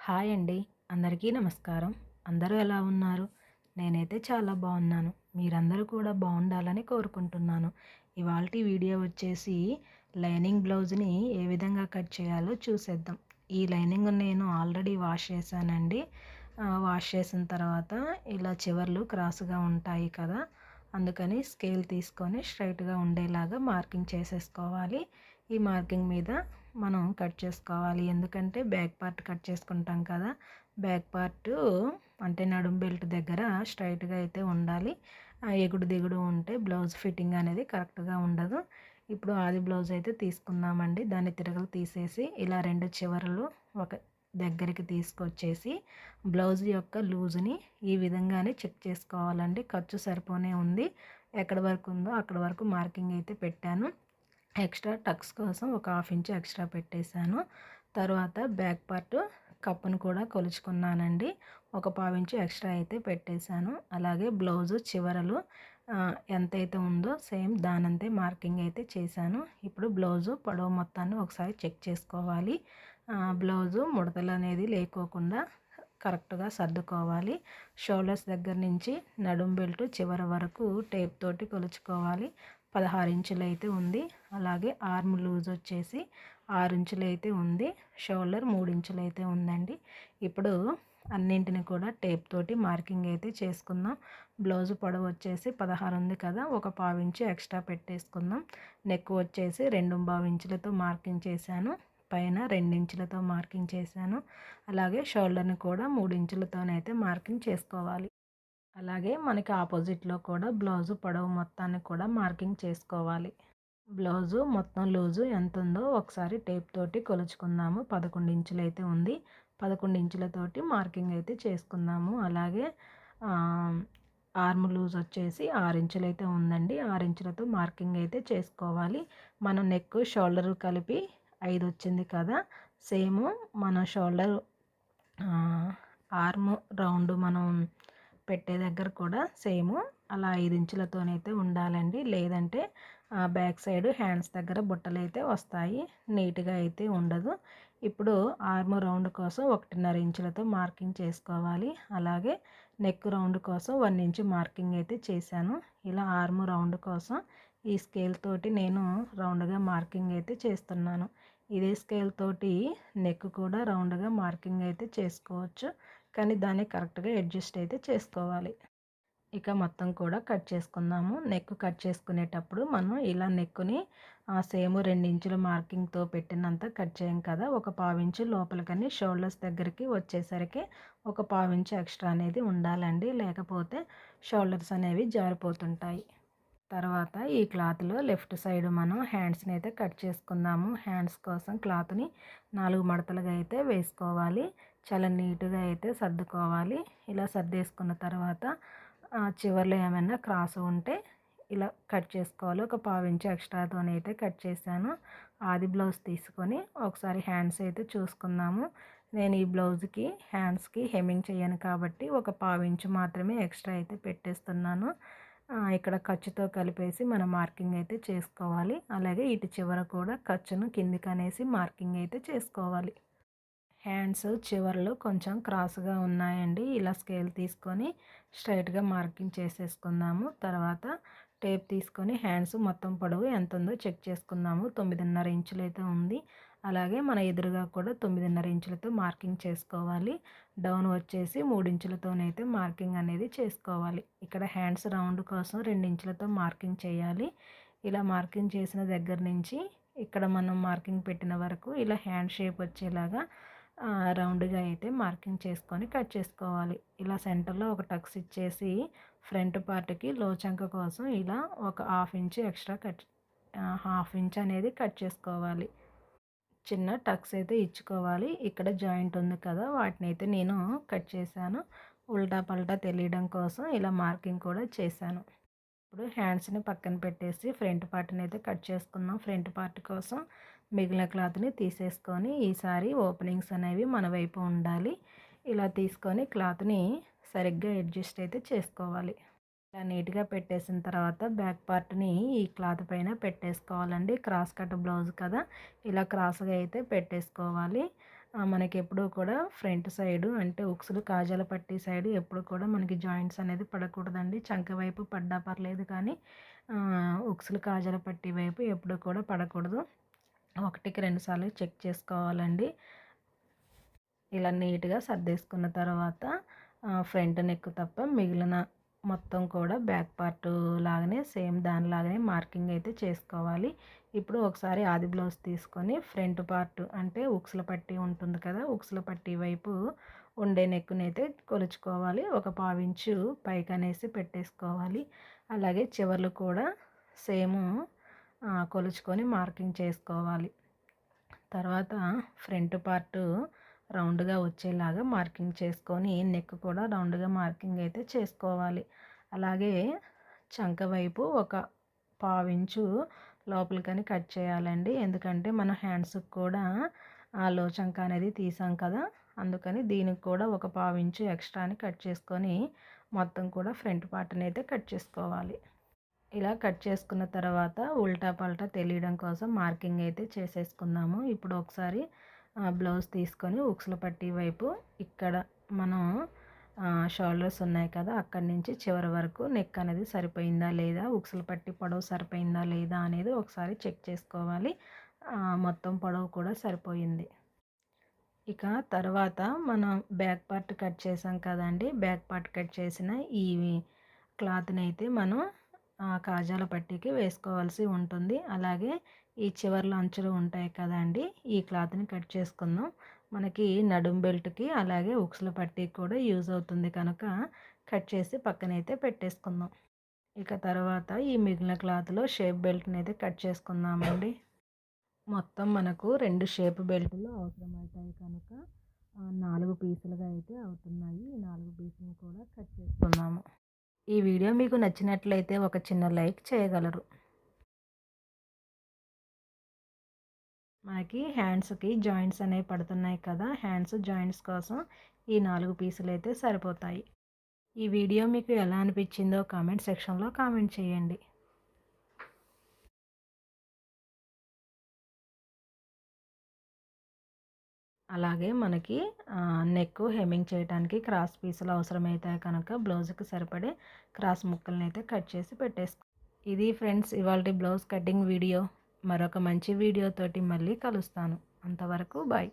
Hi అండి. అందరికీ నమస్కారం. అందరూ ఎలా ఉన్నారు? నేనైతే చాలా బాగున్నాను. మీరందరూ కూడా బాగుండాలని కోరుకుంటున్నాను. ఇవాల్టి వీడియో వచ్చేసి లైనింగ్ బ్లౌజ్‌ని ఏ విధంగా కట్ చేయాలో చూసేద్దాం. ఈ లైనింగ్ నేను ఆల్రెడీ వాష్ చేశానండి. వాష్ చేసిన తర్వాత ఇలా చివర్లు క్రాస్‌గా ఉంటాయి కదా! అందుకని స్కేల్ తీసుకొని స్ట్రెయిట్‌గా ఉండేలాగా మార్కింగ్ చేసేసుకోవాలి. ఈ మార్కింగ్ మీద మనం కట్ చేసుకోవాలి. ఎందుకంటే బ్యాక్ పార్ట్ కట్ చేసుకుంటాం కదా! బ్యాక్ పార్టు అంటే నడుం బెల్ట్ దగ్గర స్ట్రెయిట్‌గా అయితే ఉండాలి. ఎగుడు దిగుడు ఉంటే బ్లౌజ్ ఫిట్టింగ్ అనేది కరెక్ట్‌గా ఉండదు. ఇప్పుడు ఆది బ్లౌజ్ అయితే తీసుకుందామండి. దాన్ని తిరగలు తీసేసి ఇలా 2 చివరలు ఒక దగ్గరికి తీసుకొచ్చేసి బ్లౌజ్ యొక్క లూజ్‌ని ఈ విధంగానే చెక్ చేసుకోవాలండి. ఖర్చు సరిపోనే ఉంది. ఎక్కడి వరకు ఉందో అక్కడి వరకు మార్కింగ్ అయితే పెట్టాను. ఎక్స్ట్రా టక్స్ కోసం ఒక హాఫ్ ఇంచ్ ఎక్స్ట్రా పెట్టేశాను. తర్వాత బ్యాక్ పార్ట్ కప్పును కూడా కొలుచుకున్నానండి. ఒక పావించు ఎక్స్ట్రా అయితే పెట్టేశాను. అలాగే బ్లౌజు చివరలు ఎంతైతే ఉందో సేమ్ దానంతే మార్కింగ్ అయితే చేశాను. ఇప్పుడు బ్లౌజు పొడవు మొత్తాన్ని ఒకసారి చెక్ చేసుకోవాలి. బ్లౌజు ముడతలు అనేది లేకోకుండా కరెక్ట్‌గా సర్దుకోవాలి. షోల్డర్స్ దగ్గర నుంచి నడుం బెల్ట్ చివరి వరకు టేప్ తోటి కొలుచుకోవాలి. 16 ఇంచులు అయితే ఉంది. అలాగే ఆర్మ్ లూజ్ వచ్చేసి 6 ఇంచులు అయితే ఉంది. షోల్డర్ 3 ఇంచులు అయితే ఉందండి. ఇప్పుడు అన్నింటిని కూడా టేప్ తోటి మార్కింగ్ అయితే చేసుకుందాం. బ్లౌజ్ పొడవు వచ్చేసి 16 ఉంది కదా! ఒక పావించు ఎక్స్ట్రా పెట్టేసుకుందాం. నెక్ వచ్చేసి 2.25 ఇంచులతో మార్కింగ్ చేశాను. పైన 2 ఇంచులతో మార్కింగ్ చేశాను. అలాగే షోల్డర్‌ని కూడా 3 ఇంచులతోనైతే మార్కింగ్ చేసుకోవాలి. అలాగే మనకి ఆపోజిట్లో కూడా బ్లౌజు పొడవు మొత్తాన్ని కూడా మార్కింగ్ చేసుకోవాలి. బ్లౌజు మొత్తం లూజు ఎంత ఉందో ఒకసారి టేప్ తోటి కొలుచుకుందాము. 11 ఇంచులు అయితే ఉంది. 11 ఇంచులతోటి మార్కింగ్ అయితే చేసుకుందాము. అలాగే ఆర్మ్ లూజ్ వచ్చేసి 6 ఇంచులు అయితే ఉందండి. 6 ఇంచులతో మార్కింగ్ అయితే చేసుకోవాలి. మనం నెక్ షోల్డర్ కలిపి 5 వచ్చింది కదా! సేమ్ మన షోల్డర్ ఆర్మ్ రౌండ్ మనం పెట్టే దగ్గర కూడా సేమ్ అలా 5 ఇంచులతోనైతే ఉండాలండి. లేదంటే బ్యాక్ సైడ్ హ్యాండ్స్ దగ్గర బుట్టలైతే వస్తాయి. నీట్‌గా అయితే ఉండదు. ఇప్పుడు ఆర్మ్ రౌండ్ కోసం 1.5 ఇంచులతో మార్కింగ్ చేసుకోవాలి. అలాగే నెక్ రౌండ్ కోసం 1 ఇంచు మార్కింగ్ అయితే చేశాను. ఇలా ఆర్మ్ రౌండ్ కోసం ఈ స్కేల్ తోటి నేను రౌండ్‌గా మార్కింగ్ అయితే చేస్తున్నాను. ఇదే స్కేల్ తోటి నెక్ కూడా రౌండ్‌గా మార్కింగ్ అయితే చేసుకోవచ్చు. కానీ దాన్ని కరెక్ట్‌గా అడ్జస్ట్ అయితే చేసుకోవాలి. ఇక మొత్తం కూడా కట్ చేసుకుందాము. నెక్ కట్ చేసుకునేటప్పుడు మనం ఇలా నెక్కుని సేమ్ 2 ఇంచుల మార్కింగ్‌తో పెట్టినంత కట్ చేయం కదా! ఒక పావించు లోపలికని షోల్డర్స్ దగ్గరికి వచ్చేసరికి ఒక పావించు ఎక్స్ట్రా అనేది ఉండాలండి. లేకపోతే షోల్డర్స్ అనేవి జారిపోతుంటాయి. తర్వాత ఈ క్లాత్‌లో లెఫ్ట్ సైడ్ మనం హ్యాండ్స్‌ని అయితే కట్ చేసుకుందాము. హ్యాండ్స్ కోసం క్లాత్‌ని 4 మడతలుగా అయితే వేసుకోవాలి. చాలా నీట్‌గా అయితే సర్దుకోవాలి. ఇలా సర్దేసుకున్న తర్వాత చివర్లో ఏమైనా క్రాస్ ఉంటే ఇలా కట్ చేసుకోవాలి. ఒక పావించు ఎక్స్ట్రాతోనైతే కట్ చేశాను. ఆది బ్లౌజ్ తీసుకొని ఒకసారి హ్యాండ్స్ అయితే చూసుకుందాము. నేను ఈ బ్లౌజ్‌కి హ్యాండ్స్‌కి హెమ్మింగ్ చేయను కాబట్టి ఒక పావించు మాత్రమే ఎక్స్ట్రా అయితే పెట్టేస్తున్నాను. ఇక్కడ ఖర్చుతో కలిపేసి మనం మార్కింగ్ అయితే చేసుకోవాలి. అలాగే ఇటు చివర కూడా ఖర్చును కిందికనేసి మార్కింగ్ అయితే చేసుకోవాలి. హ్యాండ్స్ చివర్లు కొంచెం క్రాస్‌గా ఉన్నాయండి. ఇలా స్కేల్ తీసుకొని స్ట్రెయిట్‌గా మార్కింగ్ చేసేసుకుందాము. తర్వాత టేప్ తీసుకొని హ్యాండ్స్ మొత్తం పొడవు ఎంత ఉందో చెక్ చేసుకుందాము. 9.5 ఇంచులైతే ఉంది. అలాగే మన ఎదురుగా కూడా 9.5 ఇంచులతో మార్కింగ్ చేసుకోవాలి. డౌన్ వచ్చేసి 3 ఇంచులతోనైతే మార్కింగ్ అనేది చేసుకోవాలి. ఇక్కడ హ్యాండ్స్ రౌండ్ కోసం 2 ఇంచులతో మార్కింగ్ చేయాలి. ఇలా మార్కింగ్ చేసిన దగ్గర నుంచి ఇక్కడ మనం మార్కింగ్ పెట్టిన వరకు ఇలా హ్యాండ్ షేప్ వచ్చేలాగా రౌండ్‌గా అయితే మార్కింగ్ చేసుకొని కట్ చేసుకోవాలి. ఇలా సెంటర్‌లో ఒక టక్స్ ఇచ్చేసి ఫ్రంట్ పార్ట్‌కి లోచంక కోసం ఇలా ఒక half inch extra half inch అనేది కట్ చేసుకోవాలి. చిన్న టక్స్ అయితే ఇచ్చుకోవాలి. ఇక్కడ జాయింట్ ఉంది కదా! వాటినైతే నేను కట్ చేశాను. ఉల్టా పల్టా తెలియడం కోసం ఇలా మార్కింగ్ కూడా చేశాను. ఇప్పుడు హ్యాండ్స్‌ని పక్కన పెట్టేసి ఫ్రంట్ పార్ట్‌ని అయితే కట్ చేసుకుందాం. ఫ్రంట్ పార్ట్ కోసం మిగిలిన క్లాత్‌ని తీసేసుకొని ఈసారి ఓపెనింగ్స్ అనేవి మన వైపు ఉండాలి. ఇలా తీసుకొని క్లాత్‌ని సరిగ్గా అడ్జస్ట్ అయితే చేసుకోవాలి. ఇలా నీట్‌గా పెట్టేసిన తర్వాత బ్యాక్ పార్ట్‌ని ఈ క్లాత్ పైన పెట్టేసుకోవాలండి. క్రాస్ కట్ బ్లౌజ్ కదా! ఇలా క్రాస్‌గా అయితే పెట్టేసుకోవాలి. మనకి ఎప్పుడూ కూడా ఫ్రంట్ సైడు అంటే ఉక్సులు కాజాల పట్టి సైడు ఎప్పుడు కూడా మనకి జాయింట్స్ అనేది పడకూడదండి. చంక వైపు పడ్డా పర్లేదు కానీ ఉక్సులు కాజాల పట్టి వైపు ఎప్పుడు కూడా పడకూడదు. ఒకటికి 2 సార్లు చెక్ చేసుకోవాలండి. ఇలా నీట్‌గా సర్దేసుకున్న తర్వాత ఫ్రంట్ నెక్ తప్ప మిగిలిన మొత్తం కూడా బ్యాక్ పార్ట్ లాగానే సేమ్ దానిలాగానే మార్కింగ్ అయితే చేసుకోవాలి. ఇప్పుడు ఒకసారి ఆది బ్లౌజ్ తీసుకొని ఫ్రంట్ పార్ట్ అంటే ఉక్సుల పట్టీ ఉంటుంది కదా! ఉక్సుల పట్టీ వైపు ఉండే నెక్కునైతే కొలుచుకోవాలి. ఒక పావించు పైకనేసి పెట్టేసుకోవాలి. అలాగే చివర్లు కూడా సేము కొలుచుకొని మార్కింగ్ చేసుకోవాలి. తర్వాత ఫ్రంట్ పార్ట్ రౌండ్గా వచ్చేలాగా మార్కింగ్ చేసుకొని నెక్ కూడా రౌండ్గా మార్కింగ్ అయితే చేసుకోవాలి. అలాగే చంక వైపు ఒక పావించు లోపలికని కట్ చేయాలండి. ఎందుకంటే మన హ్యాండ్స్కి కూడా లో చంక అనేది తీసాం కదా, అందుకని దీనికి కూడా ఒక పావించు ఎక్స్ట్రాని కట్ చేసుకొని మొత్తం కూడా ఫ్రంట్ పార్ట్ని అయితే కట్ చేసుకోవాలి. ఇలా కట్ చేసుకున్న తర్వాత ఉల్టా పల్టా తెలియడం కోసం మార్కింగ్ అయితే చేసేసుకుందాము. ఇప్పుడు ఒకసారి బ్లౌజ్ తీసుకొని ఉక్సుల పట్టీ వైపు ఇక్కడ మనం షోల్డర్స్ ఉన్నాయి కదా, అక్కడి నుంచి చివరి వరకు నెక్ అనేది సరిపోయిందా లేదా, ఉక్సుల పట్టీ పొడవు సరిపోయిందా లేదా అనేది ఒకసారి చెక్ చేసుకోవాలి. మొత్తం పొడవు కూడా సరిపోయింది. ఇక తర్వాత మనం బ్యాక్ పార్ట్ కట్ చేసాం కదండి, బ్యాక్ పార్ట్ కట్ చేసిన ఈ క్లాత్ని అయితే మనం కాజాల పట్టీకి వేసుకోవాల్సి ఉంటుంది. అలాగే ఈ చివర్ల అంచులు ఉంటాయి కదండి, ఈ క్లాత్ని కట్ చేసుకుందాం. మనకి నడుం బెల్ట్కి అలాగే ఉక్సుల పట్టీకి కూడా యూజ్ అవుతుంది కనుక కట్ చేసి పక్కనైతే పెట్టేసుకుందాం. ఇక తర్వాత ఈ మిగిలిన క్లాత్లో షేప్ బెల్ట్ని అయితే కట్ చేసుకుందామండి. మొత్తం మనకు 2 షేప్ బెల్టులు అవసరమవుతాయి కనుక 4 పీసులుగా అయితే అవుతున్నాయి. ఈ 4 పీసులను కూడా కట్ చేసుకుందాము. ఈ వీడియో మీకు నచ్చినట్లయితే ఒక చిన్న లైక్ చేయగలరు. మనకి హ్యాండ్స్కి జాయింట్స్ అనేవి పడుతున్నాయి కదా, హ్యాండ్స్ జాయింట్స్ కోసం ఈ 4 పీసులు అయితే సరిపోతాయి. ఈ వీడియో మీకు ఎలా అనిపించిందో కామెంట్ సెక్షన్లో కామెంట్ చేయండి. అలాగే మనకి నెక్ హెమ్మింగ్ చేయడానికి క్రాస్ పీసులు అవసరమవుతాయి కనుక బ్లౌజ్కి సరిపడే క్రాస్ ముక్కల్ని అయితే కట్ చేసి పెట్టేసుకో. ఇది ఫ్రెండ్స్ ఇవాల్టి బ్లౌజ్ కటింగ్ వీడియో. మరొక మంచి వీడియోతోటి మళ్ళీ కలుస్తాను. అంతవరకు బాయ్.